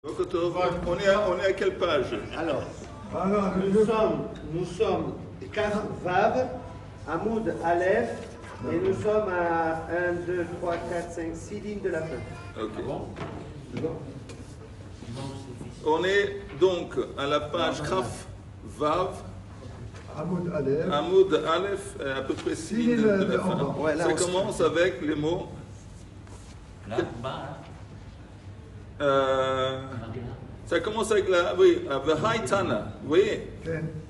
On est à quelle page? Alors, nous sommes Kaf Vav, Hamoud Aleph, et nous sommes à 1, 2, 3, 4, 5, 6 lignes de la fin. Ok. On est donc à la page Kaf Vav, Hamoud Aleph, à peu près 6 lignes de la fin. Ouais, là, ça commence avec les mots. Ça commence avec la. Oui, Vehaitana. Vous voyez?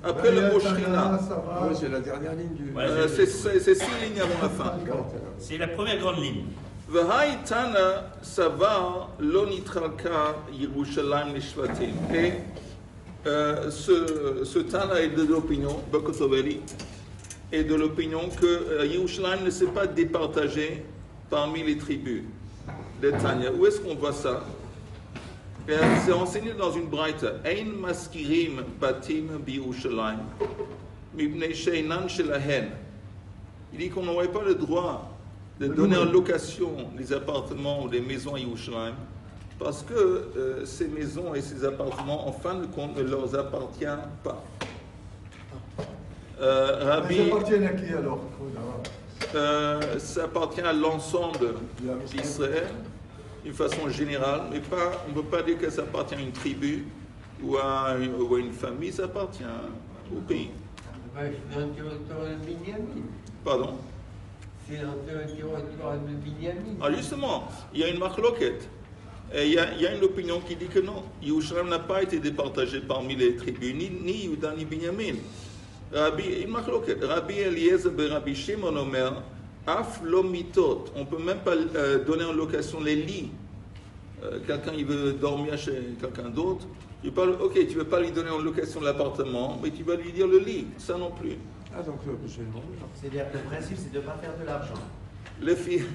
Après le mot Shrina. Oui, c'est la dernière ligne du. C'est 6 lignes avant la fin. C'est la première grande ligne. Vehaitana Savar Lonitralka Yerushalayim Nishvatim. Et ce Tana est de l'opinion, Bakotoveli, est de l'opinion que Yerushalayim ne s'est pas départagé parmi les tribus de Tanya. Où est-ce qu'on voit ça? C'est enseigné dans une braïta. Ein maskirim batim biyushalayim mipnei sheinan shelahen. Il dit qu'on n'aurait pas le droit de donner en location les appartements ou les maisons à Yerushalayim parce que ces maisons et ces appartements, en fin de compte, ne leur appartiennent pas. Rabbi, Ça appartient à qui alors? ça appartient à l'ensemble d'Israël d'une façon générale, mais on ne peut pas dire que ça appartient à une tribu ou à une famille, ça appartient au pays. C'est un territoire de Binyamin. Pardon? C'est un territoire de Binyamin. Ah justement, il y a une marloquette. Et il y a une opinion qui dit que non, Yerushalayim n'a pas été départagé parmi les tribus, ni Yehuda ni Binyamin. Rabbi Eliezer ben Rabbi Shimon Omer, Af lo mitot, on ne peut même pas donner en location les lits. Quelqu'un il veut dormir chez quelqu'un d'autre, tu ne veux pas lui donner en location l'appartement, mais tu vas lui dire le lit, ça non plus. Ah donc C'est-à-dire que le principe, c'est de ne pas faire de l'argent. Les filles.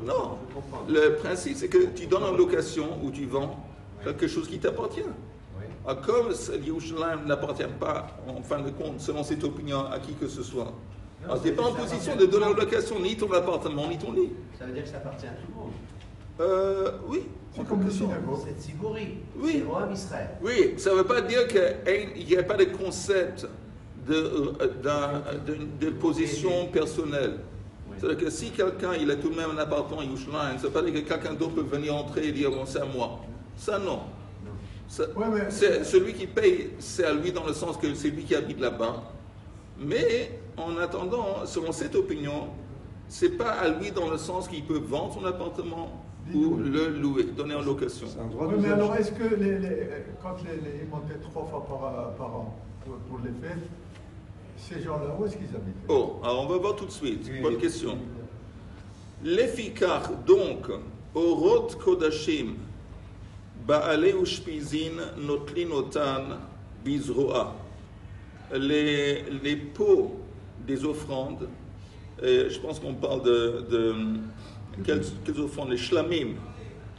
Non, je comprends. le principe c'est que tu donnes en location ou tu vends quelque chose qui t'appartient. Ah, comme Yerushalayim n'appartient pas, en fin de compte, selon cette opinion, à qui que ce soit. Alors, tu n'es pas en position de donner en location ni ton appartement, ni ton lit. Ça veut dire que ça appartient à tout le monde. Oui. c'est comme le synagogue. C'est Tzibori. Oui. C'est Roam Israël. Oui, ça ne veut pas dire qu'il n'y a pas de concept de position personnelle. C'est-à-dire que si quelqu'un il a tout de même un appartement à Yerushalayim, ça ne veut pas dire que quelqu'un d'autre peut venir entrer et dire bon, c'est à moi. Ça, non. Celui qui paye, c'est à lui dans le sens que c'est lui qui habite là-bas. Mais en attendant, selon cette opinion, c'est pas à lui dans le sens qu'il peut vendre son appartement ou le louer, donner en location. Oui, mais alors est-ce que quand ils montaient 3 fois par an pour les fêtes, ces gens-là, où est-ce qu'ils habitent? Oh, alors on va voir tout de suite. Bonne question. L'effikar, donc, Orot Kodashim, Ba'ale Ushpizin Notlinotan Bizroa. Les pots des offrandes, je pense qu'on parle de quelles offrandes? Les shlamim.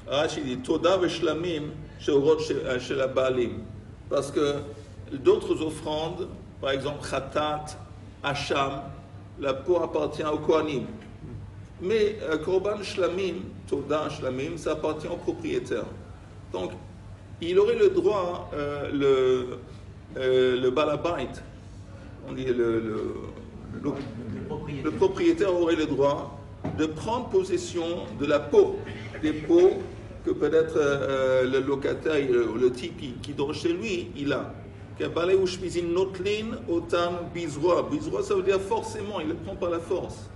Rachid dit Toda ve shlamim sheorot shel habalim. Parce que d'autres offrandes, par exemple Khatat, Hacham, la peau appartient au Kohanim. Mais Korban shlamim, Toda shlamim, ça appartient au propriétaire. Donc, il aurait le droit, le balabait, on dit le propriétaire aurait le droit de prendre possession de la peau, des peaux que peut-être le locataire, le type qui dort chez lui, il a. Bizroa, ça veut dire forcément, il le prend par la force.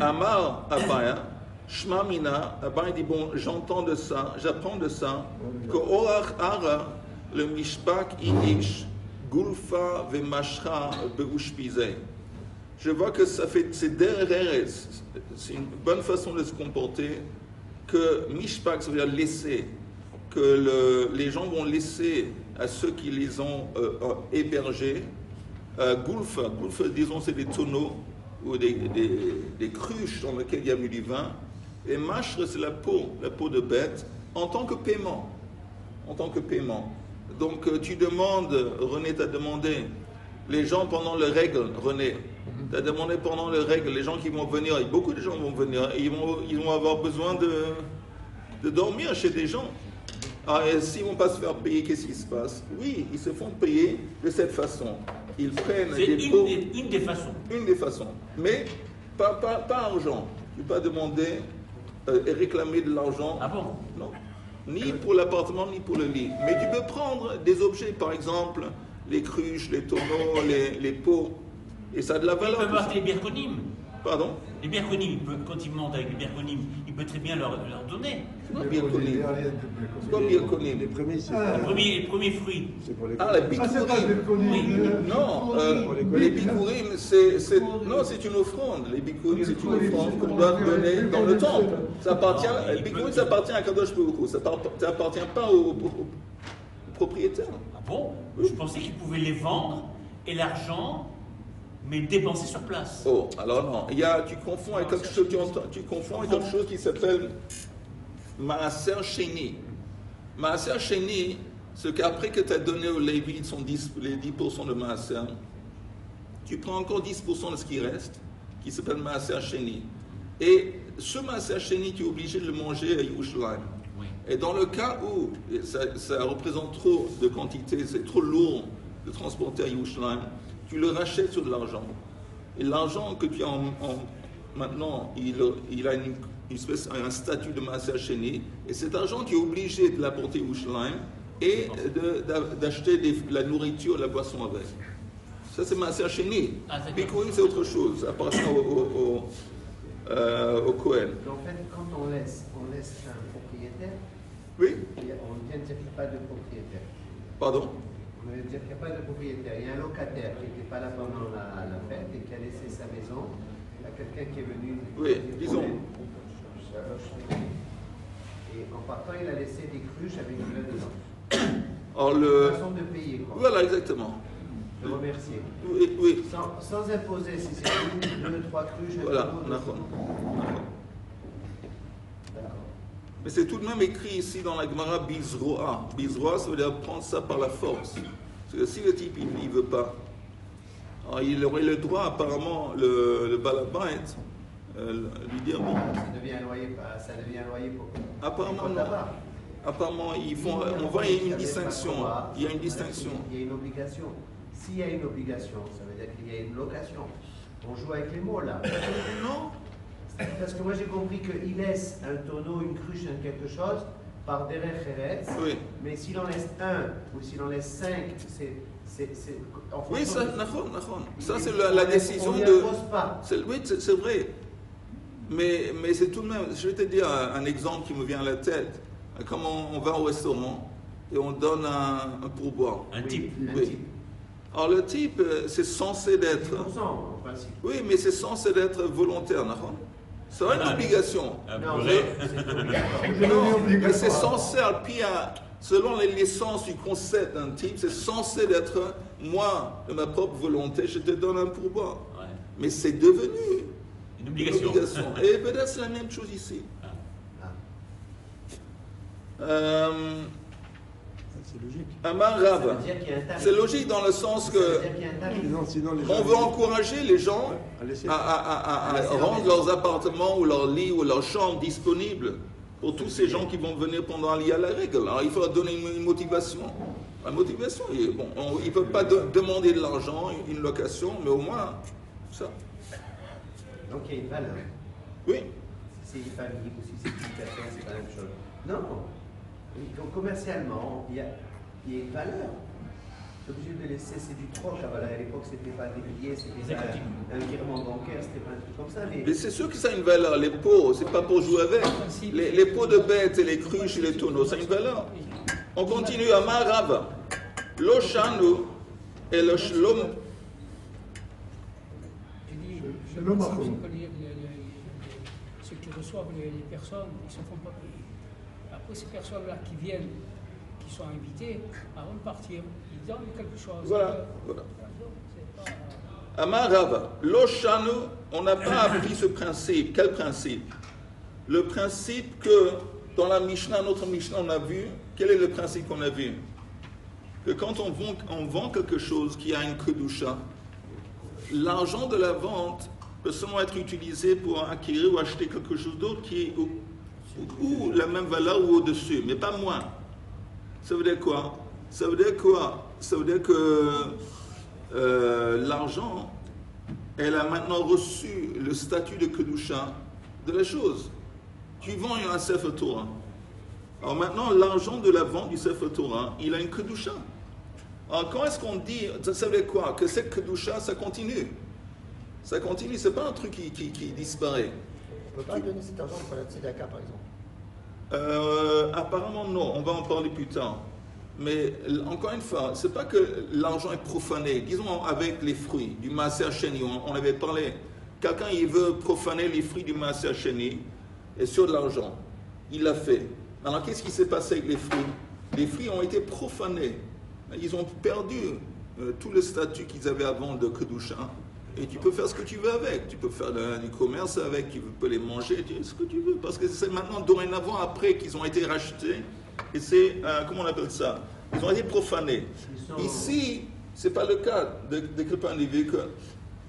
Amar Abaya, Shma Mina, Abaya dit bon, j'apprends de ça, que Orach Ara, le Mishpak Inish, Gulfa Vemashra Beushpizeh. Je vois que c'est derrière, c'est une bonne façon de se comporter, que Mishpak, ça veut dire laisser, que les gens vont laisser à ceux qui les ont hébergés, Gulfa, disons, c'est des tonneaux ou des cruches dans lesquelles il y a mis du vin, et Mashra, c'est la peau de bête, en tant que paiement. Donc tu demandes, René t'a demandé, les gens pendant le règle, René, t'as demandé pendant le règle, les gens qui vont venir, beaucoup de gens vont venir, et ils vont avoir besoin de dormir chez des gens. Alors, s'ils ne vont pas se faire payer, qu'est-ce qui se passe? Oui, ils se font payer de cette façon. Ils prennent C'est des pots. une des façons. Une des façons. Mais pas argent. Tu ne peux pas demander et réclamer de l'argent. Ah bon? Non. Ni pour l'appartement, ni pour le lit. Mais tu peux prendre des objets, par exemple, les cruches, les tonneaux, les pots. Et ça a de la Ils valeur. peuvent tout ça. avoir les birkonim. Pardon? Les birkonim, quand ils montent avec les birkonim, il peut très bien leur donner. C'est pas birkonim. C'est pas birkonim. Les premiers, c'est Les premiers fruits. pour les Ah, les Ça, c'est pas bikurim. Birkonim. Non, les bikurim, non, c'est une offrande. Les bikurim, c'est une offrande qu'on doit donner dans le temple. Ça appartient, les bikurim, ça appartient à Kadosh Baruch Hu. Ça appartient pas au propriétaire. Ah bon? Je pensais qu'ils pouvaient les vendre et l'argent, mais dépenser sur place. Oh, alors non. Tu confonds avec quelque chose, tu confonds avec quelque chose qui s'appelle Maaser Sheni. Maaser Sheni, c'est qu'après que tu as donné aux Lévites les 10% de Maaser, tu prends encore 10% de ce qui reste, qui s'appelle Maaser Sheni. Et ce Maaser Sheni, tu es obligé de le manger à Yerushalayim. Oui. Et dans le cas où ça représente trop de quantité, c'est trop lourd de transporter à Yerushalayim, tu le rachètes sur de l'argent. Et l'argent que tu as maintenant, il a un statut de Maaser Sheni. Et cet argent, tu es obligé de l'apporter à Yerushalayim et d'acheter la nourriture, la boisson avec. Ça, c'est Maaser Sheni. Bikurim, c'est autre chose. Ça appartient au Kohen. En fait, quand on laisse un propriétaire, Oui? on vient de dire qu'il n'y a pas de propriétaire. Pardon? On vient de dire qu'il n'y a pas de propriétaire. Il y a un locataire qui n'était pas là pendant la fête et qui a laissé sa maison. Il y a quelqu'un qui est venu. Oui, disons. Et en partant, il a laissé des cruches avec du lait dedans. Alors, Une façon de payer, quoi. Voilà, exactement. De remercier. Oui, oui. Sans imposer si c'est une, deux, trois cruches. un Voilà, tonneau, deux d'accord. tonneaux. D'accord. Mais c'est tout de même écrit ici dans la Gemara Bizroa. Bizroa, ça veut dire prendre ça par la force. Parce que si le type, il ne veut pas, alors il aurait le droit, apparemment, le balabait, lui dire bon. Ça devient un loyer pour. Apparemment, non. Là-bas. Apparemment, on voit une distinction. Il y a une distinction. Il y a une obligation. S'il y a une obligation, ça veut dire qu'il y a une location. On joue avec les mots là. Non. Parce que moi j'ai compris qu'il laisse un tonneau, une cruche, quelque chose par derrière Eretz. Oui. Mais s'il en laisse un ou s'il en laisse 5, c'est en Oui, fonction ça, de- nachon. Ça, c'est la décision on n'y de. impose pas. Oui, c'est vrai. Mais c'est tout de même. Je vais te dire un exemple qui me vient à la tête. Comme on va au restaurant et on donne un pourboire. Un type. Oui. Alors le type, c'est censé d'être. 10% en principe. Oui, mais c'est censé d'être volontaire, non? C'est pas une obligation. Non, Vrai. c'est obligatoire. Non, mais c'est censé, selon les sens du concept d'un type, c'est censé d'être moi, de ma propre volonté, je te donne un pourboire. Ouais. Mais c'est devenu Une obligation. Et peut-être c'est la même chose ici. C'est logique. Amar Ça Rav. veut dire qu'il y a un tarif. C'est logique dans le sens Ça que veut dire qu'il y a un tarif. Sinon, les gens. on veut encourager les gens à laisser. à rendre leurs appartements ou leurs lits ou leurs chambres disponibles pour tous ces gens qui vont venir pendant l'IA à la règle. Alors il faut leur donner une motivation. La motivation, ils ne peuvent pas demander de l'argent, une location, mais au moins ça. Donc il y a une valeur. Oui. Si c'est une famille ou si c'est une personne, c'est pas la même chose. Non. Donc, commercialement, il y a une valeur. C'est obligé de laisser, c'est du troc. À l'époque, c'était pas des billets, c'était pas un virement bancaire, c'était pas un truc comme ça. Mais c'est sûr que ça a une valeur. Les pots, c'est pas pour jouer avec. Les pots de bêtes et les cruches et les tonneaux, ça a une valeur. On continue à Marava. L'Oshanu et le Shlom. Je dis, je Le pense marron. aussi que ceux qui reçoivent les personnes, ils ne se font pas payer. Après, ces personnes-là qui viennent, qui sont invitées, avant de partir, ils donnent quelque chose. Voilà. Donc, c'est pas- Amarava, l'Oshanu, on n'a pas appris ce principe. Quel principe? Le principe que dans la Mishnah, notre Mishnah, on a vu, quel est le principe qu'on a vu? Que quand on vend quelque chose qui a une kedusha, l'argent de la vente peut seulement être utilisé pour acquérir ou acheter quelque chose d'autre qui est ou la même valeur ou au-dessus, mais pas moins. Ça veut dire quoi? Ça veut dire quoi? Ça veut dire que l'argent, elle a maintenant reçu le statut de Kedusha de la chose. Tu vends un Sefer Torah. Alors maintenant, l'argent de la vente du Sefer Torah, il a une Kedusha. Alors quand est-ce qu'on dit, ça veut dire quoi? Que cette Kedusha, ça continue. Ça continue, c'est pas un truc qui disparaît. On ne peut pas donner cet argent pour la tzedaka, par exemple. Apparemment non, on va en parler plus tard. Mais encore une fois, c'est pas que l'argent est profané. Disons avec les fruits du Maaser Hasheni, on avait parlé. Quelqu'un il veut profaner les fruits du Maaser Hasheni et sur de l'argent. Il l'a fait. Alors qu'est-ce qui s'est passé avec les fruits? Les fruits ont été profanés. Ils ont perdu tout le statut qu'ils avaient avant de Kedusha. Et tu peux faire ce que tu veux avec. Tu peux faire du commerce avec, tu peux les manger, tu fais ce que tu veux. Parce que c'est maintenant, dorénavant, après qu'ils ont été rachetés. Et c'est, comment on appelle ça? Ils ont été profanés. Ici, ce n'est pas le cas de quel point de vue que,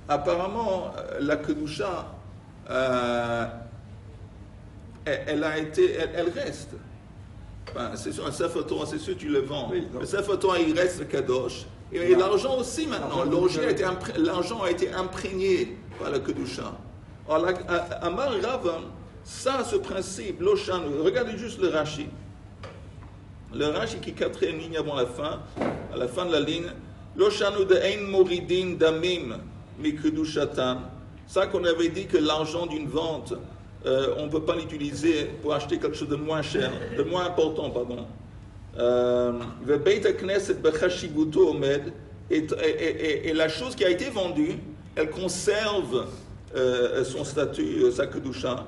apparemment, la Kedusha, elle reste. Enfin, c'est sûr, un Sefer Torah, c'est sûr, tu le vends. Oui, le Sefer Torah, il reste Kadosh. Et l'argent aussi maintenant, l'argent a été imprégné par la Kedusha. Alors, Amar Rav, ça, ce principe, l'Oshan, regardez juste le Rashi. Le Rashi qui est quatrième ligne avant la fin, à la fin de la ligne, l'Oshanu de Ein Moridin Damim Mikudushatan. Ça qu'on avait dit que l'argent d'une vente, on ne peut pas l'utiliser pour acheter quelque chose de moins cher, de moins important, pardon. Et la chose qui a été vendue, elle conserve son statut, sa kedusha.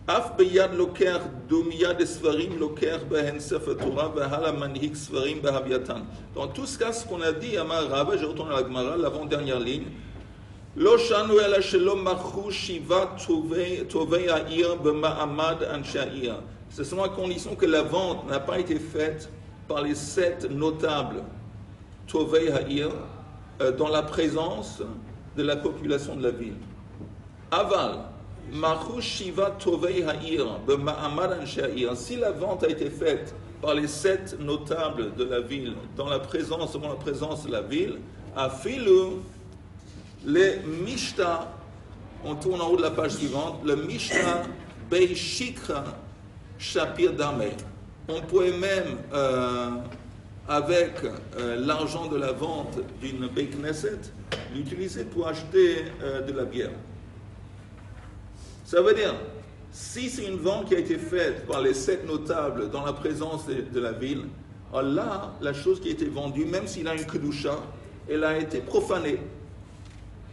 Af beyad loker domiyad esvarim loker behen sefer Torah vehala manhik svarim behaviatan. Dans tout ce cas, ce qu'on a dit à Marava, je retourne à la Gemara, l'avant-dernière ligne. Lo shanu ela shelo machu shiva tovei ha'ir b'ma'amad anshe ha'ir. C'est seulement à condition que la vente n'a pas été faite par les 7 notables tovei ha'ir dans la présence de la population de la ville. Aval machu shiva tovei ha'ir b'ma'amad anshe ha'ir. Si la vente a été faite par les 7 notables de la ville dans la présence, selon la présence de la ville, afilu les Mishta, on tourne en haut de la page suivante, le Mishta Beishikra Shapir Dame. On pourrait même, avec l'argent de la vente d'une Beit Knesset, l'utiliser pour acheter de la bière. Ça veut dire, si c'est une vente qui a été faite par les 7 notables dans la présence de la ville, alors là, la chose qui a été vendue, même s'il a une kedusha, elle a été profanée.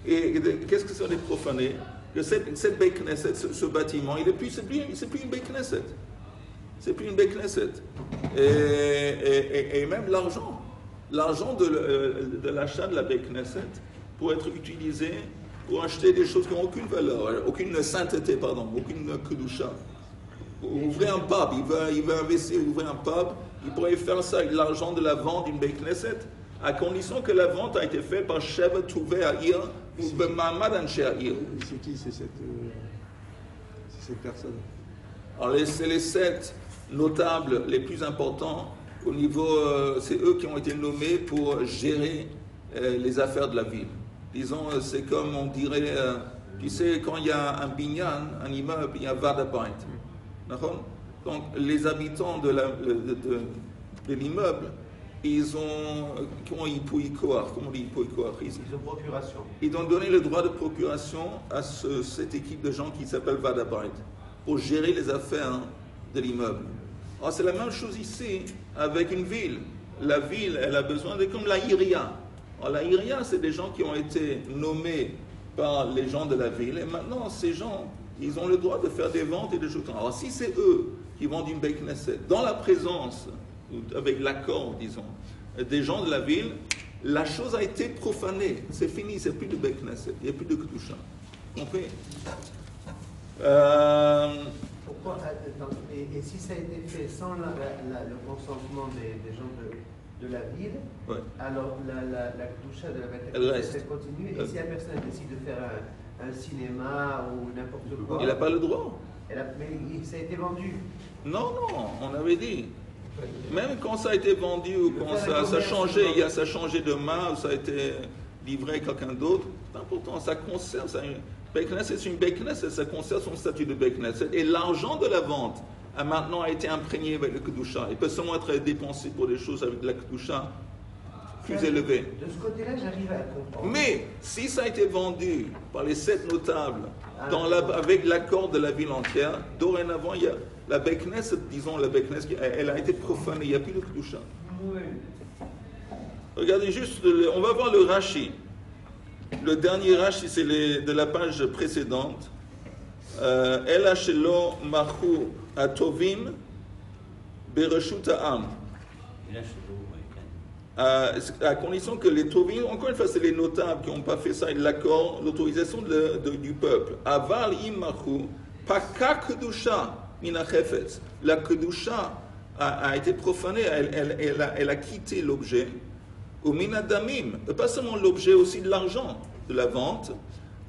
Et qu'est-ce que ça veut dire profané? Que cette Beit Knesset, ce bâtiment, c'est plus une Beit Knesset. C'est plus une Beit Knesset. Et même l'argent de l'achat de la Beit Knesset pour être utilisé pour acheter des choses qui n'ont aucune valeur, aucune sainteté, aucune kedusha. Ouvrir un pub, il veut investir, ouvrir un pub, il pourrait faire ça avec l'argent de la vente d'une Beit Knesset, à condition que la vente a été faite par Sheva Touvé Ha'ir ou B'Ma'amad Anshe Ha'ir. C'est qui c'est cette personne? Alors c'est les 7 notables les plus importants au niveau, c'est eux qui ont été nommés pour gérer les affaires de la ville. Disons, c'est comme on dirait, tu sais, quand il y a un binyan, un immeuble, il y a un vadabait. Donc les habitants de l'immeuble, ils ont, comment on dit procuration. Ils ont donné le droit de procuration à cette équipe de gens qui s'appelle vadabait pour gérer les affaires de l'immeuble. Alors c'est la même chose ici avec une ville. La ville, elle a besoin de comme la Iria. Alors la Iria, c'est des gens qui ont été nommés par les gens de la ville et maintenant ces gens, ils ont le droit de faire des ventes et des choses. Alors si c'est eux qui vendent une Beit Knesset dans la présence, avec l'accord, disons, des gens de la ville, la chose a été profanée. C'est fini, c'est plus de Beit Knesset, il n'y a plus de Kedusha. Compris? Pourquoi, et si ça a été fait sans le consentement des gens de la ville, ouais, alors la Kedusha de la Beit Knesset continue, et si la personne décide de faire un cinéma ou n'importe quoi... Il n'a pas le droit. Mais ça a été vendu. Non, on avait dit. Même quand ça a été vendu ou quand ça a changé, ça a changé de main ou ça a été livré à quelqu'un d'autre, c'est important, ça conserve. Beit Knesset, c'est une Beit Knesset, ça conserve son statut de Beit Knesset. Et l'argent de la vente a maintenant été imprégné avec le Kedusha. Il peut seulement être dépensé pour des choses avec la Kedusha plus élevée. De ce côté-là, j'arrive à comprendre. Mais si ça a été vendu par les 7 notables avec l'accord de la ville entière, dorénavant, il y a la Beit Knesset, disons la Beit Knesset, elle a été profanée, il n'y a plus de Kedusha. Oui. Regardez juste, on va voir le Rashi. Le dernier Rashi, c'est de la page précédente. Ela shelo machu atovim bereshut ha'am. À condition que les tovim, encore une fois, c'est les notables qui n'ont pas fait ça, l'accord, l'autorisation du peuple. Aval im machu paka kedusha mina chefetz. La kedusha a été profanée, elle a quitté l'objet. Ou minadamim, pas seulement l'objet, aussi de l'argent de la vente.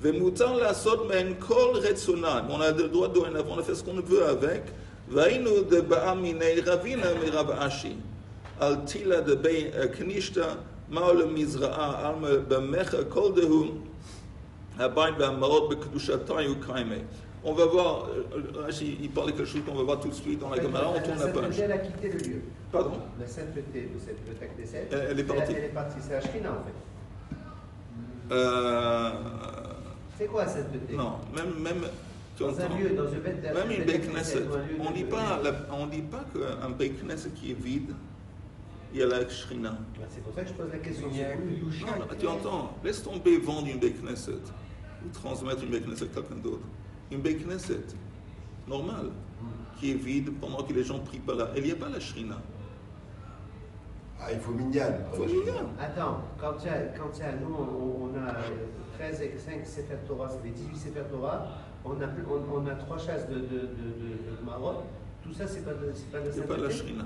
Vemutar la sot men kol retsonad. On a le droit dorénavant de faire ce qu'on veut avec. Vainu de ba'aminei ravina mirav ashi. Al tila de bei knishta maol mizra'a al bemecha kol dehu abain ba'marot bekedushata yukaime. On va voir, il parle de quelque chose qu'on va voir tout de suite dans la caméra, on tourne la page. Elle a quitté le lieu. Pardon? La sainteté de cette bibliothèque des 7. Elle est partie. Elle est partie, c'est la Shrina en fait. C'est quoi la sainteté? Non, même tu dans entends, un lieu, dans une bête même une Beit Knesset, on dit pas qu'un Beit Knesset qui est vide, il y a la Shrina. C'est pour ça que je pose la question. Il y a un Kedusha. Non, tu entends, laisse tomber vendre une Beit Knesset ou transmettre une Beit Knesset à quelqu'un d'autre. Une Beit Knesset normale, qui est vide pendant que les gens prient pas là. Il n'y a pas la Shrina. Ah, il faut minyan. Il faut minyan. Attends, quand il y a, nous, on a 13 et 5 Sefer Torah, ça fait 18 Sefer Torah, on a 3 chasses de Maroc, tout ça, c'est pas de la sainteté. C'est pas la Shrina.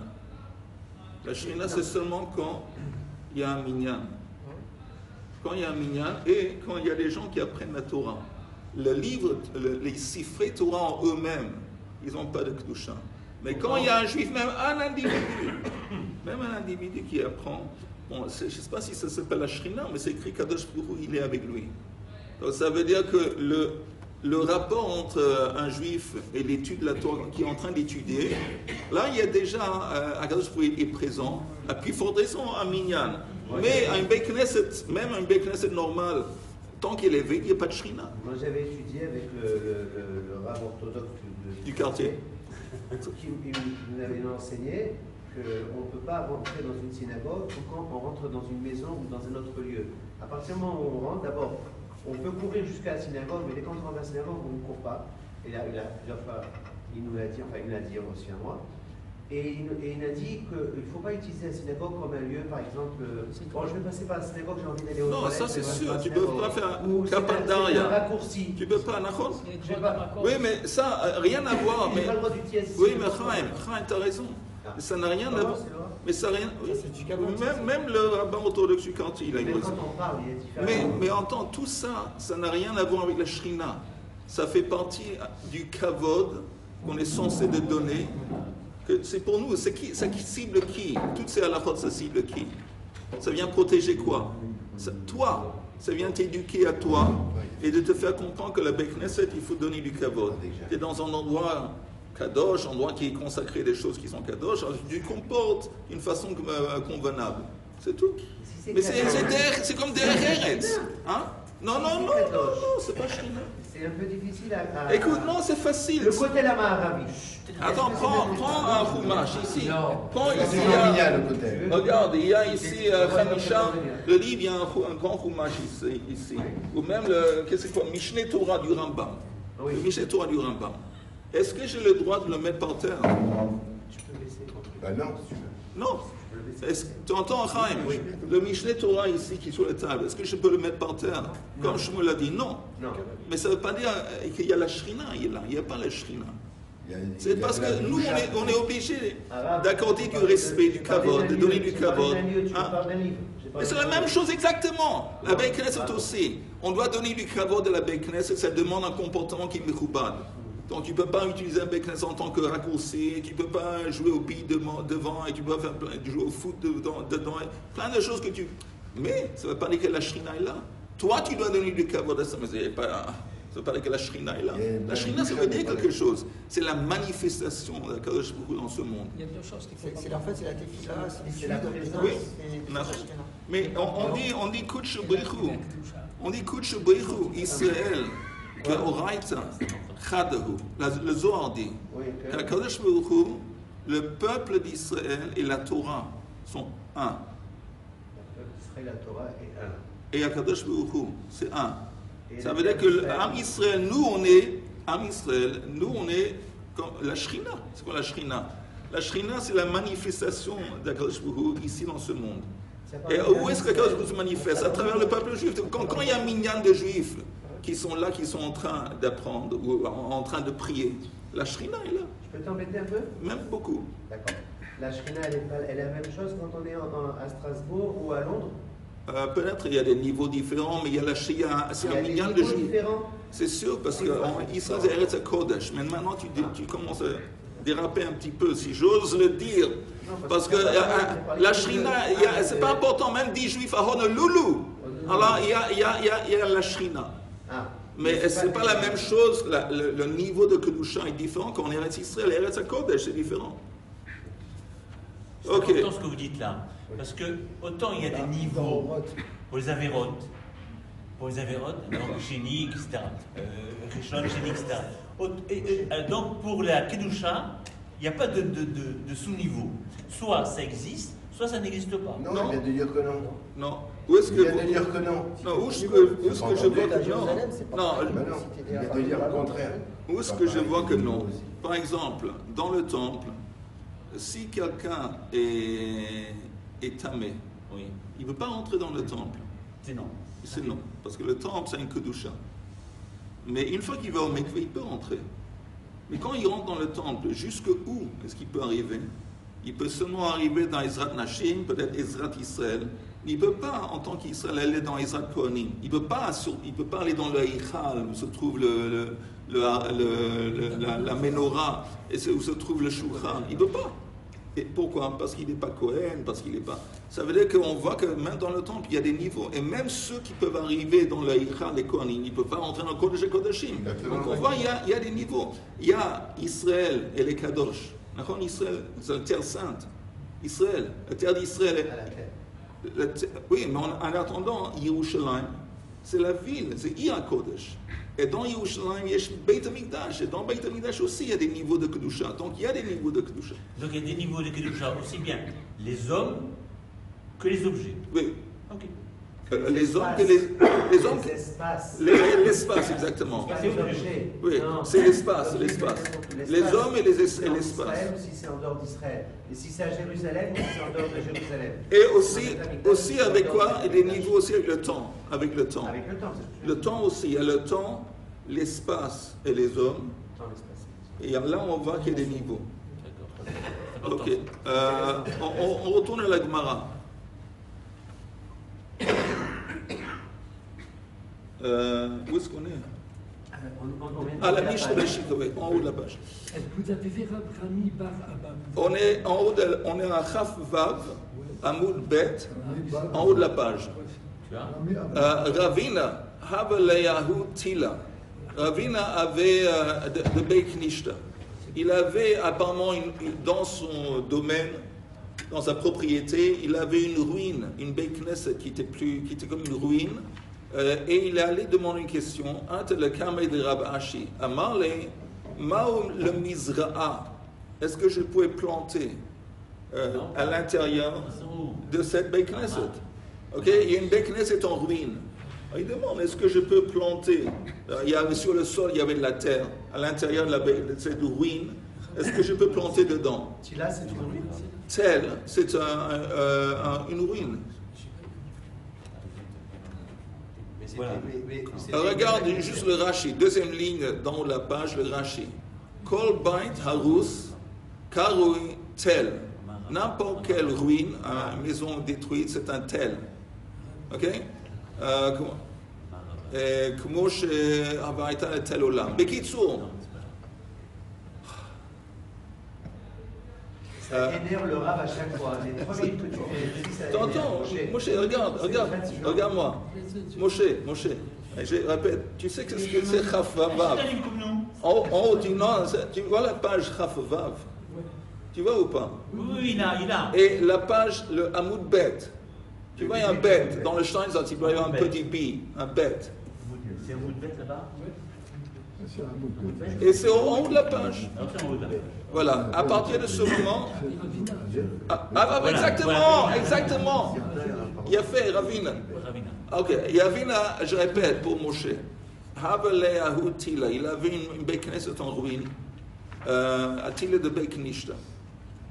La Shrina, c'est seulement quand il y a un minyan. Quand il y a un minyan et quand il y a des gens qui apprennent la Torah. Le livre, les sifrei Torah en eux-mêmes, ils n'ont pas de Kedusha. Mais quand il y a un juif, même un individu qui apprend, bon, je ne sais pas si ça s'appelle la Shrina, mais c'est écrit Kadosh Baruch Hu, il est avec lui. Donc ça veut dire que le rapport entre un juif et l'étude de la Torah qui est en train d'étudier, là il y a déjà un Kadosh Baruch Hu est présent, à plus forte raison un minyan. Mais un Beit Knesset, même un Beit Knesset normal, tant qu'il est vide, il n'y a pas de Shrina. Moi j'avais étudié avec le rabbin orthodoxe du quartier. Qui nous avait enseigné qu'on ne peut pas rentrer dans une synagogue ou quand on rentre dans une maison ou dans un autre lieu. À partir du moment où on rentre, d'abord, on peut courir jusqu'à la synagogue, mais dès qu'on rentre dans la synagogue, on ne court pas. Et là, il nous l'a dit, enfin il l'a dit aussi à moi. Et il a dit qu'il ne faut pas utiliser la synagogue comme un lieu, par exemple, bon, je vais passer par la synagogue, j'ai envie d'aller au toilettes. Non, ça c'est sûr, tu ne peux pas faire un capandaria. raccourci. Tu ne peux pas, Nachon? D'accord. Oui, mais ça, rien à voir. Il n'a pas le droit d'utiliser. Oui, mais Chaim, tu as raison. Ça n'a rien à voir. Mais ça n'a rien. Même le rabbin orthodoxe du quartier, il a une raison. Quand on parle, il est différent. Mais en temps, tout ça, ça n'a rien à voir avec la Shrina. Ça fait partie du kavod qu'on est censé de donner. C'est pour nous, ça cible qui? Toutes ces halakhot, ça cible qui? Ça vient protéger quoi? Toi, ça vient t'éduquer à toi et de te faire comprendre que la Beit Knesset, il faut donner du kavod. Tu es dans un endroit kadosh, un endroit qui est consacré des choses qui sont kadosh, alors tu te comportes d'une façon convenable. C'est tout. Mais c'est comme des Eretz. Hein? Non, c'est pas Shrina. C'est un peu difficile à... Écoute, non, c'est facile. Le côté la Maharavi. Attends, prends un Chumash ici. Prends ici. Regarde, il y a ici Khamisha, le livre, il y a un grand Chumash ici. Ou même qu'est-ce que c'est quoi? Mishneh Torah du Rambam. Le Mishneh Torah du Rambam. Est-ce que j'ai le droit de le mettre par terre? Tu peux laisser. Ben non, si tu veux. Non. Tu entends, Chaim? Le Mishneh Torah ici qui est sur la table, est-ce que je peux le mettre par terre? Comme je me l'ai dit, non. Mais ça ne veut pas dire qu'il y a la Shrina, il n'y a pas la Shrina. C'est parce que nous, on est obligé d'accorder du respect, du kavod, de donner du kavod. Mais c'est la même chose exactement. La Beit Knesset aussi. On doit donner du kavod à la Beit Knesset, ça demande un comportement qui est mechoubad. Donc tu ne peux pas utiliser un Beknes en tant que raccourci, tu ne peux pas jouer au billes devant, et tu peux pas jouer au foot dedans, plein de choses que tu... Mais ça ne veut pas dire que la Shrina est là. Toi, tu dois donner du kavod à ça, mais ça ne veut pas dire que la Shrina est là. La Shrina, ça veut dire quelque chose. C'est la manifestation de la Kadosh Baruch Hu dans ce monde. Il y a deux choses qu'il faut C'est en fait, c'est la tefila, c'est la l'étude, présence. Oui. c'est Non. la Shekhinah. Mais on dit Kutch Baruch Hu. On dit Kutch Baruch Hu, Israël, que Oraita, Chadahu. Le Zohar dit Oui, que la Kadosh Baruch Hu, le peuple d'Israël et la Torah sont un. Israël, la Torah est un. Et la Kadosh Baruch Hu, c'est un. Et Ça le veut dire que peuple l'âme Israël, nous on est comme la Shrina. C'est quoi la Shrina? La Shrina, c'est la manifestation de la Kadosh Baruch Hu ici dans ce monde. Et où est-ce que la Kadosh Baruch Hu se manifeste? À travers le peuple juif. Quand il y a un minyan de juifs qui sont là, qui sont en train d'apprendre ou en train de prier, la Shrina est là. Je peux t'embêter un peu? Même beaucoup. D'accord. La Shrina, elle est la même chose quand on est à Strasbourg ou à Londres? Peut-être il y a des niveaux différents, mais il y a la Shia, c'est Il y a un des minyan de niveaux juifs. différents. C'est sûr, parce qu'en Israël, c'est Eretz HaKodesh. Mais maintenant, tu commences à déraper un petit peu, si j'ose le dire. Parce que la Shrina, c'est pas important, même 10 juifs à Honolulu. Alors, il y a la Shrina. Ah. Mais c'est pas la même chose, le niveau de Kedusha est différent quand on est Eretz Israël. Eretz HaKodesh, c'est différent. C'est Ok. important ce que vous dites là. Parce que autant il y a des niveaux pour les avérotes, donc Génie, etc. Rishon, Génie, etc. Donc pour la Kedusha, il n'y a pas de sous-niveau. Soit ça existe, soit ça n'existe pas. Non, Non. il vient de dire que non. Non. Où est-ce Il que vient de dire que non. Non, où est-ce que je vois À que non? Jérusalem, c'est pas Non, pareil. Mais non, il vient de dire le contraire. où est-ce que je vois que non? Par exemple, dans le temple, si quelqu'un est tamé, Oui, il ne peut pas rentrer dans le temple. c'est non. C'est non, parce que le temple, c'est une kedusha. Mais une fois qu'il va au mikveh, il peut rentrer. Mais quand il rentre dans le temple, jusqu'où est-ce qu'il peut arriver? Il peut seulement arriver dans Ezrat Nashim, peut-être Ezrat Israël. Mais il ne peut pas, en tant qu'Israël, aller dans Ezrat Kohanim. Il ne peut pas aller dans le Eichal, où se trouve la menorah, et où se trouve le Shulchan. Il ne peut pas. Et pourquoi? Parce qu'il n'est pas Kohen, parce qu'il n'est pas... Ça veut dire qu'on voit que même dans le temple, il y a des niveaux. Et même ceux qui peuvent arriver dans le Eichal, les Kohanim, ils ne peuvent pas rentrer dans le Kodesh Kodashim. Donc on voit, il y a des niveaux. Il y a Israël et les Kadosh. Israël, c'est la terre sainte. Israël, la terre d'Israël. À la terre. Oui, mais en attendant, Yerushalayim, c'est la ville, c'est Ir HaKodesh. Et dans Yerushalayim, il y a Beit HaMikdash. Et dans Beit HaMikdash aussi, il y a des niveaux de Kedusha. Donc il y a des niveaux de Kedusha. Donc il y a des niveaux de Kedusha, aussi bien les hommes que les objets. Oui. Ok. Les hommes que les hommes Les espaces. l'espace, exactement. Pas les objets. Oui, Non. c'est l'espace, l'espace. Les hommes et Si c'est en l'espace. Israël ou si c'est en dehors d'Israël. Et si c'est à Jérusalem ou si c'est en dehors de Jérusalem. Et aussi avec quoi? Et des niveaux aussi avec le temps. Avec le temps. Avec le temps, c'est ce que je Le temps aussi. Il y a le temps, l'espace et les hommes. Dans l'espace. Et là, on voit qu'il y a des niveaux. D'accord. Ok. On retourne à la Gemara. Où est-ce qu'on est? On vient de Ah, la faire Mishnah Bereshit, oui, en haut de la page. Vous avez fait Rami Bar Abba. On est en haut, on est à Chaf Vav, Amoud Bet, en haut de la page. Tu vois? Ravina, Havaleyahu Tila. Ravina avait de Beiknishta. Il avait apparemment dans son domaine, dans sa propriété, il avait une ruine, une Beikneset qui était comme une ruine. Et il est allé demander une question. Ante le Kamei de Rab Ashi. Amarle, Maum le Mizra'a. Est-ce que je pouvais planter à l'intérieur de cette Beikneset? Ok, il y a une Beikneset en ruine. Alors, il demande, est-ce que je peux planter? Sur le sol, il y avait de la terre. À l'intérieur de cette ruine, est-ce que je peux planter dedans? Tila, c'est une ruine. Tel, c'est une ruine. Voilà. Regarde juste le Rashi, deuxième ligne dans la page, le Rashi. Kol bait harus karui tel. N'importe quelle ruine, une maison détruite, c'est un tel. Ok? כמו שהייתה לתל עולם. בקיצור, Ça énerve le rab à chaque fois. Les 3 minutes que tu fais, ça énerve. T'entends, Moshe, regarde-moi. Moshe. Je répète, tu sais ce que c'est Chaf Vav? C'est un livre comme nous. En haut, tu vois la page Chaf Vav? Tu vois ou pas? Oui, il a. Et la page, le Hamoud Bet. Tu vois, il y a un bet. Dans le Steinsaltz, il doit y avoir un petit bi, un bet. C'est un bout de bête là-bas. Et c'est en haut de la page. Alors, c'est en haut de la page. Voilà. À partir de ce moment. Voilà, Exactement. Il a fait Ravina. Ok. Yavina, je répète pour Moshe. Havale Ahutila. Il avait une Bekneset en ruine. Atila de Beknishta.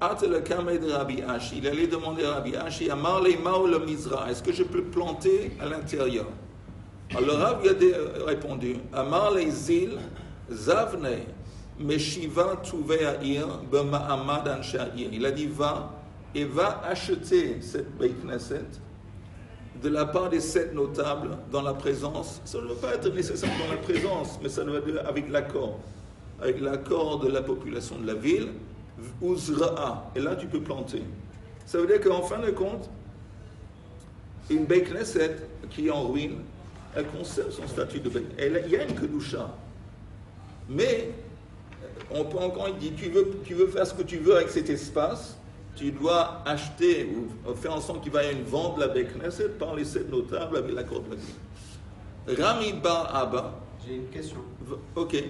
Atala Kameh de Rabbi Ashi. Il allait demander à Rabbi Ashi, Amar le Mao le Mizra. Est-ce que je peux planter à l'intérieur? Alors le Rav lui a répondu, Amar le Zil, Zavne, Meshiva Tuve'a'ir, B'ma'amad Ansha'ir. Il a dit, va et va acheter cette Beit Knesset de la part des 7 notables dans la présence. Ça ne doit pas être nécessairement dans la présence, mais ça doit être avec l'accord de la population de la ville, Uzra'a. Et là, tu peux planter. Ça veut dire qu'en fin de compte, une Beit Knesset qui est en ruine, elle conserve son statut de Beit. Il y a une Kedusha. Mais, on peut encore dire, tu veux faire ce que tu veux avec cet espace, tu dois acheter ou faire en sorte qu'il va y avoir une vente de la Beit Knesset par les 7 notables avec l'accord de la ville. Rami Bar Abba. J'ai une question. Ok.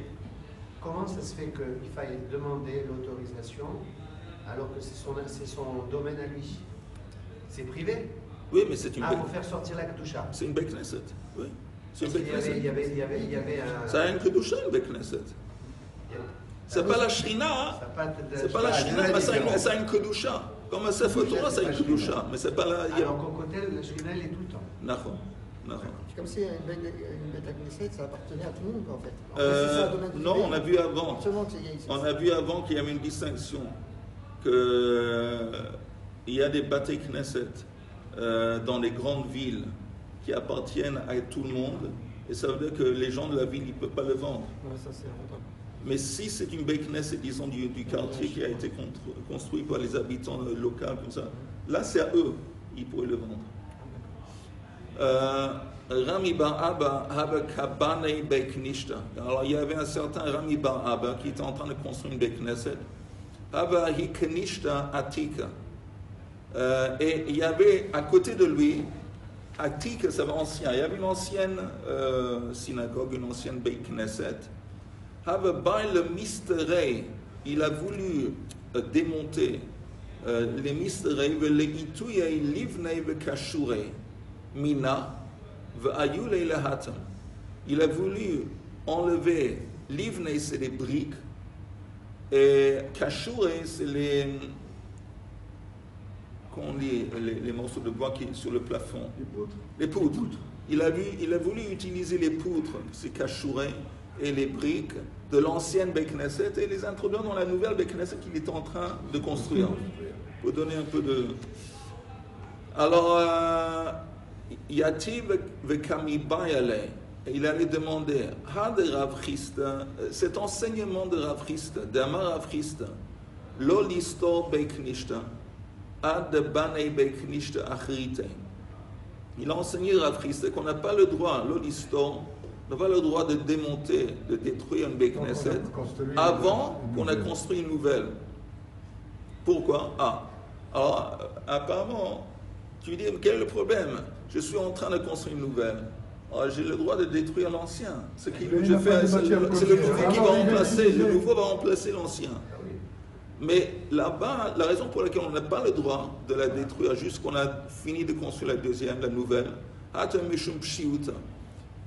Comment ça se fait qu'il faille demander l'autorisation alors que c'est son domaine à lui? C'est privé? Oui, mais c'est une Beit. Pour faire sortir la Kedusha. C'est une Beit Knesset. Oui. C'est une Beit Knesset. Il y avait un... Ça a une Kedusha, une Beit Knesset. C'est pas la Shrina, c'est pas la Shrina, mais ça a une Kedusha. Comme un Sefer Torah, ça a une Kedusha, mais c'est pas la... Alors qu'au côté, la Shrina, elle est tout le temps. D'accord. C'est comme si une Beit Knesset, ça appartenait à tout le monde, en fait. Non, on a vu avant. On a vu avant qu'il y avait une distinction. Il y a des Beit Knesset dans les grandes villes qui appartiennent à tout le monde, et ça veut dire que les gens de la ville, ils ne peuvent pas le vendre. Ouais, ça, c'est rentable. Mais si c'est une Beit Knesset, disons, du quartier qui a été construit par les habitants locaux, comme ça, là, c'est à eux, ils pourraient le vendre. Rami Bar Abba Haba Kabane Beit Knishta. Alors, il y avait un certain Rami Bar Abba qui était en train de construire une Beit Knesset. Haba Hi Knishta Atika. Et il y avait à côté de lui, Atika, ça va ancien, il y avait une ancienne synagogue, une ancienne Beit Knesset. Le mystère, il a voulu démonter les mystères, le itouye livne ve kashure mina ve ayule lehatam. Il a voulu enlever livne, c'est les briques, et kashure, c'est les morceaux de bois qui sont sur le plafond. Les poutres. Il a voulu utiliser les poutres, c'est kashure, et les briques de l'ancienne Beit Knesset et les introduire dans la nouvelle Beit Knesset qu'il était en train de construire. Pour donner un peu de... Alors, Yati vekami bayale, il allait demander, de Rav Chisda, cet enseignement de Rav Chisda, d'Amar Rav Chisda, lo listor Beit Knishta, ad banei Beit Knishta achrite. Il a enseigné Rav Chisda qu'on n'a pas le droit, lo listor, on n'a pas le droit de démonter, de détruire une Beit Knesset avant qu'on a construit une nouvelle. Pourquoi? Alors, apparemment, tu dis, quel est le problème? Je suis en train de construire une nouvelle. Alors, j'ai le droit de détruire l'ancien. Ce que je fais, c'est le nouveau qui va remplacer, le nouveau va remplacer l'ancien. Mais là-bas, la raison pour laquelle on n'a pas le droit de la détruire jusqu'on a fini de construire la deuxième, la nouvelle,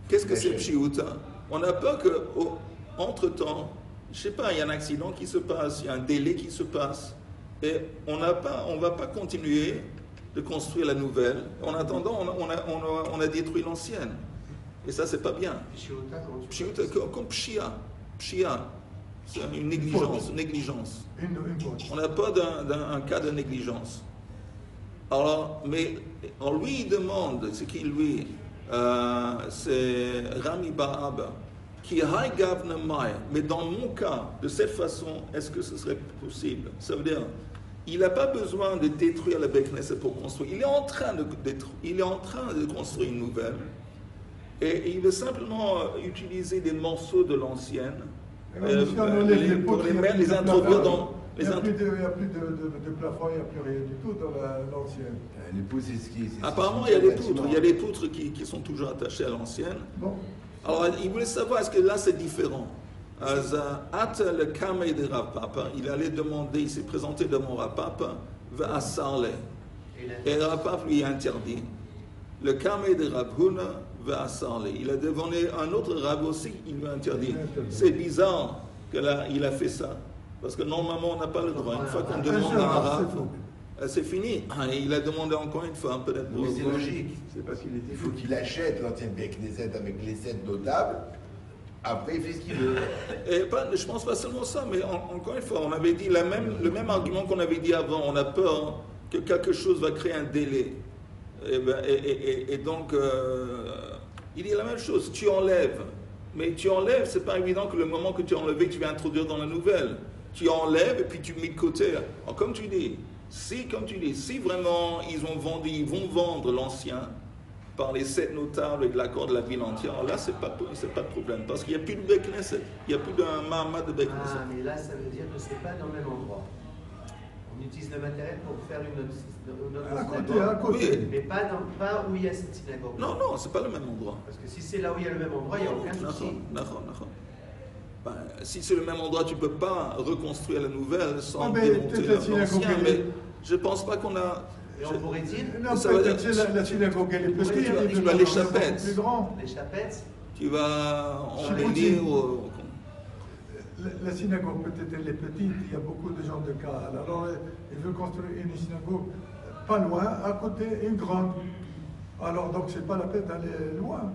qu'est-ce que c'est pshiuta? On a peur qu'entre-temps, je ne sais pas, il y a un accident qui se passe, il y a un délai qui se passe, et on ne va pas continuer de construire la nouvelle. En attendant, on a détruit l'ancienne. Et ça, c'est pas bien. Pshiuta, comme pshia. Pshia, c'est une négligence. On n'a pas d'un cas de négligence. Alors, mais on lui demande, ce qui lui... c'est Rami Bar Abba qui high governor mai. Mais dans mon cas, de cette façon, est-ce que ce serait possible? Ça veut dire, il n'a pas besoin de détruire la Beit Knesset pour construire. Il est en train de construire une nouvelle. Et il veut simplement utiliser des morceaux de l'ancienne pour les introduire dans... Il n'y a plus de plafond, il n'y a plus rien du tout dans l'ancienne. Les poutres, c'est ce qui... Apparemment, il y a des poutres. Il y a des poutres qui sont toujours attachées à l'ancienne. Bon. Alors, il voulait savoir, est-ce que là, c'est différent? Le Kamei de Rav Papa, il allait demander, il s'est présenté devant Rav Papa, va à Sarle. Et Rav Papa lui a interdit. Le Kamei de Rav Huna va à Sarle. Il a demandé un autre Rav aussi, il lui a interdit. C'est bizarre qu'il a fait ça. Parce que normalement, on n'a pas le droit. Une fois qu'on demande à un Rav, c'est fini. Il a demandé encore une fois, peut-être. Mais c'est logique. C'est parce qu'il faut qu'il achète l'ancienne Beit Knesset avec les 7 notables. Après, il fait ce qu'il veut. Et je pense pas seulement ça, mais encore une fois, on avait dit le même argument qu'on avait dit avant. On a peur que quelque chose va créer un délai. Et donc, il dit la même chose. Tu enlèves. Mais tu enlèves, c'est pas évident que le moment que tu as enlevé, tu vas introduire dans la nouvelle. Tu enlèves et puis tu mets de côté. Alors, comme tu dis, si vraiment ils vont vendre l'ancien par les 7 notables avec l'accord de la ville entière, alors là, c'est pas de problème. Parce qu'il n'y a plus de Beit Knesset. Il n'y a plus d'un Mahamad de Beit Knesset. Ah, mais là, ça veut dire que c'est pas dans le même endroit. On utilise le matériel pour faire une autre synagogue. À côté. Mais pas où il y a cette synagogue. Non, c'est pas le même endroit. Parce que si c'est là où il y a le même endroit, il n'y a aucun souci. Ben, si c'est le même endroit, tu ne peux pas reconstruire la nouvelle sans démonter l'ancien. Mais je ne pense pas qu'on a... Et on pourrait dire... Non, peut-être la synagogue, elle est petite. Tu vas les chapettes. Les chapettes. Tu vas embellir... La synagogue, peut-être, elle est petite. Il y a beaucoup de gens de Kahal. Alors, il veut construire une synagogue pas loin, à côté, une grande. Alors, donc, c'est pas la peine d'aller loin.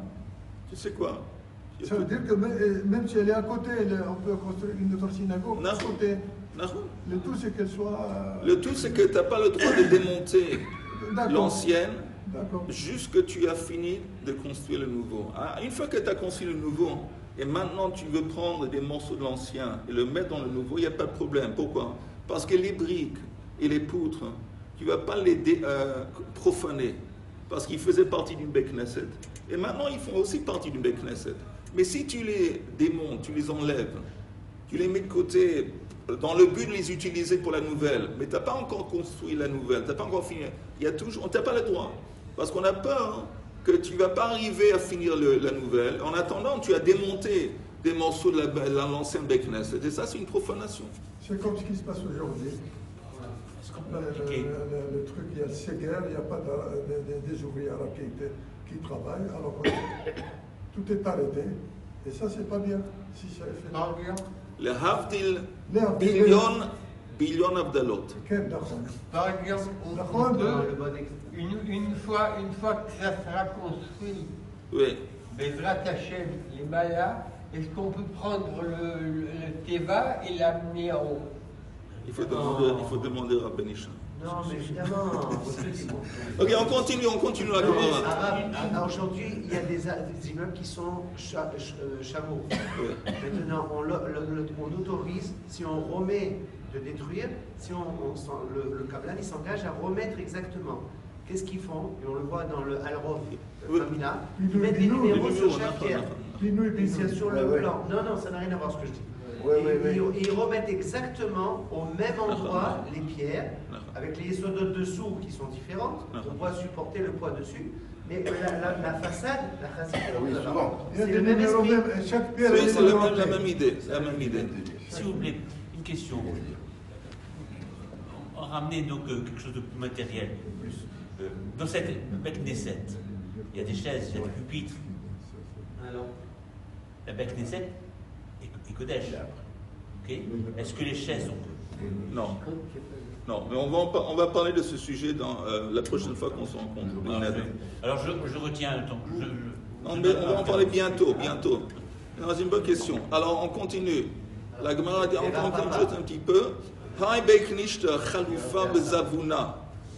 Tu sais quoi? Ça veut dire que même si elle est à côté, on peut construire une autre synagogue à côté. Le tout, c'est qu'elle soit... Le tout, c'est que tu n'as pas le droit de démonter l'ancienne jusqu'à que tu as fini de construire le nouveau. Une fois que tu as construit le nouveau, et maintenant tu veux prendre des morceaux de l'ancien et le mettre dans le nouveau, il n'y a pas de problème. Pourquoi? Parce que les briques et les poutres, tu ne vas pas les profaner. Parce qu'ils faisaient partie d'une Beit Knesset. Et maintenant, ils font aussi partie d'une Beit Knesset. Mais si tu les démontes, tu les enlèves, tu les mets de côté dans le but de les utiliser pour la nouvelle, mais tu n'as pas encore construit la nouvelle, tu n'as pas encore fini, on n'a pas le droit. Parce qu'on a peur que tu ne vas pas arriver à finir la nouvelle. En attendant, tu as démonté des morceaux de l'ancienne Beit Knesset. Et ça, c'est une profanation. C'est comme ce qui se passe aujourd'hui. Le truc, il y a le Séguer, il n'y a pas des ouvriers arabes qui travaillent. Alors, tout est arrêté. Et ça, c'est pas bien. Si ça est fait. Le Havdil, billion Abdalot. Par exemple, une fois que ça sera construit, Bezrat Hashem, les Mayas, est-ce qu'on peut prendre le Teva et l'amener en haut? Il faut demander à Benisha. Non, mais évidemment. Ok, on continue la Gemara. Aujourd'hui, il y a des immeubles qui sont chameaux. Maintenant, on autorise, si on remet de détruire, si le Kabbalah, il s'engage à remettre exactement. Qu'est-ce qu'ils font? Et on le voit dans le Al-Rov, Famina, ils mettent des numéros sur chaque pierre. C'est sur le plan. Non, ça n'a rien à voir ce que je dis. Ils remettent exactement au même endroit les pierres, avec les isodotes dessous qui sont différentes, on doit supporter le poids dessus, mais la façade, c'est le même esprit. Chaque pierre c'est la même idée. S'il vous plaît, une question. On va ramener donc quelque chose de plus matériel. Dans cette Beit Knesset, il y a des chaises, il y a des pupitres. Alors, la Beit Knesset est Kodesh. Okay. Est-ce que les chaises sont... Non, mais on va parler de ce sujet dans la prochaine fois qu'on se rencontre. Alors je retiens le temps. Non, mais on va en parler bientôt. C'est une bonne question. Alors on continue. La Gemara dit encore un petit peu.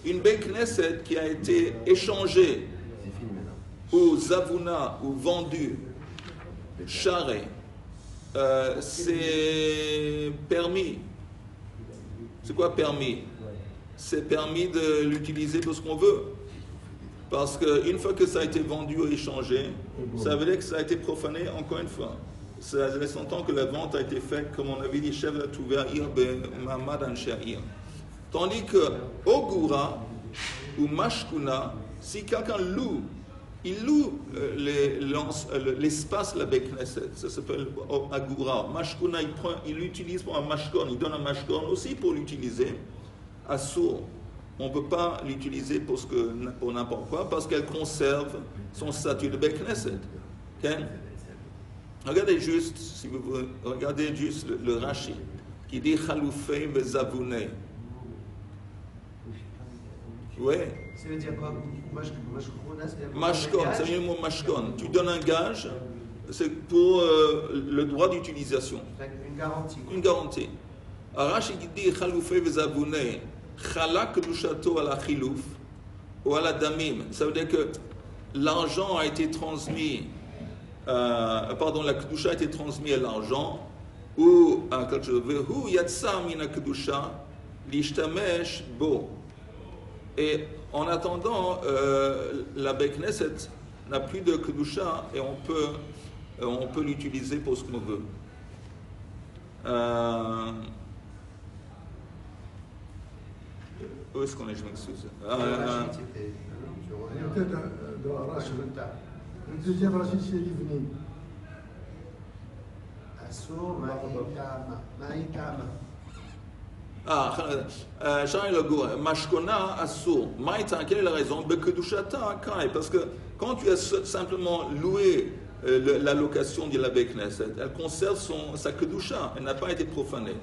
Une Beit Knesset qui a été échangée ou Zavuna ou vendue, charrée. C'est permis. C'est quoi permis? c'est permis de l'utiliser pour ce qu'on veut. Parce qu'une fois que ça a été vendu ou échangé, ça veut dire que ça a été profané encore une fois. Ça laisse entendre que la vente a été faite, comme on avait dit, tandis que Ogura ou Mashkuna, si quelqu'un loue, il loue l'espace de la Beit Knesset, ça s'appelle Agura. Mashkuna, il l'utilise pour un mashkon, il donne un mashkon aussi pour l'utiliser à sourd. On ne peut pas l'utiliser pour n'importe quoi parce qu'elle conserve son statut de Beit Knesset. Okay? Regardez juste, si vous regardez juste le Rashi, qui dit Chaloufei vezavunei. Oui. Ça veut dire quoi? Mashkon, ça veut dire le mot mashkon. Tu donnes un gage, c'est pour le droit d'utilisation. Une garantie. Une garantie. Rashi dit Chaloufei vezavunei. Chalak kedushato ala chilouf ou ala damim. Ça veut dire que l'argent a été transmis, la kedusha a été transmise à l'argent, ou quelque chose. Vehu yatsa mina kedusha lishtamesh bo. Et en attendant, la Beit Knesset n'a plus de kedusha et on peut l'utiliser pour ce qu'on veut. Où est-ce qu'on est? Je m'excuse. Le deuxième Rachid, c'est Livni. Assour, Maïtama. Charles Legour, Mashkona, Assour. Maïta, quelle est la raison? Parce que quand tu as simplement loué la location de la Beit Knesset, elle conserve sa kedusha, elle n'a pas été profanée.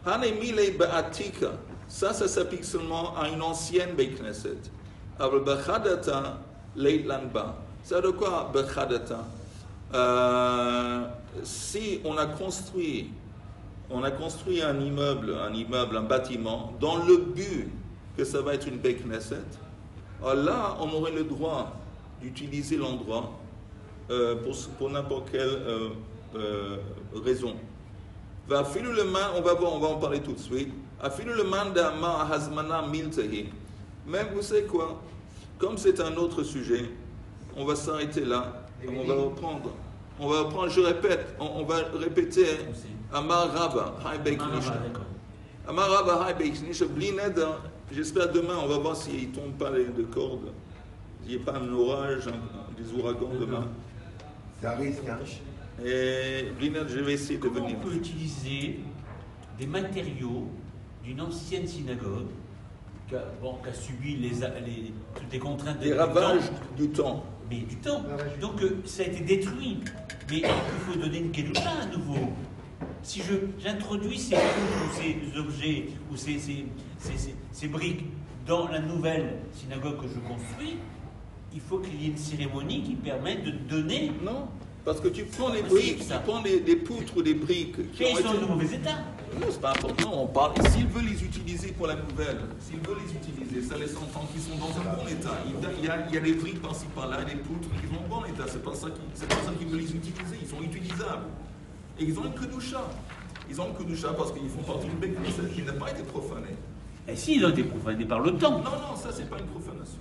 Hanemile Ba'atika. Ça s'applique seulement à une ancienne Beit Knesset. Alors, Bechadata, Leitlanba. Ça veut dire quoi, Bechadata? Si on a construit un immeuble, un bâtiment, dans le but que ça va être une Beit Knesset, alors là, on aurait le droit d'utiliser l'endroit pour n'importe quelle raison. On va en parler tout de suite. Mais vous savez quoi? Comme c'est un autre sujet, on va s'arrêter là. On va reprendre. Je répète, on va répéter Amar Rabba, Hai Beik Nisha. Amar Rabba, Hai Beik Nisha, Bli Neder. J'espère demain, on va voir s'il ne tombe pas de cordes. Il n'y a pas un orage, des ouragans demain. C'est un risque, hein? Et Bli Neder, je vais essayer de venir. On peut utiliser des matériaux d'une ancienne synagogue qui a subi toutes les contraintes des ravages du temps. Mais du temps. Donc ça a été détruit. Mais il faut donner une kedusha à nouveau. Si j'introduis ces objets ou ces briques dans la nouvelle synagogue que je construis, il faut qu'il y ait une cérémonie qui permette de donner. Non, parce que tu prends les briques, tu prends des poutres ou des briques qui ont été en mauvais état. Non, c'est pas important, on parle. S'il veut les utiliser pour la nouvelle, ça laisse entendre qu'ils sont dans un bon état. Il y a des briques par-ci par-là, des poutres qui sont en bon état. C'est pas ça qu'ils veulent les utiliser, ils sont utilisables. Et ils ont une kedusha. Parce qu'ils font partie d'une Beit Knesset qui n'a pas été profanée. Et si, ils ont été profanés par le temps. Non, ça c'est pas une profanation.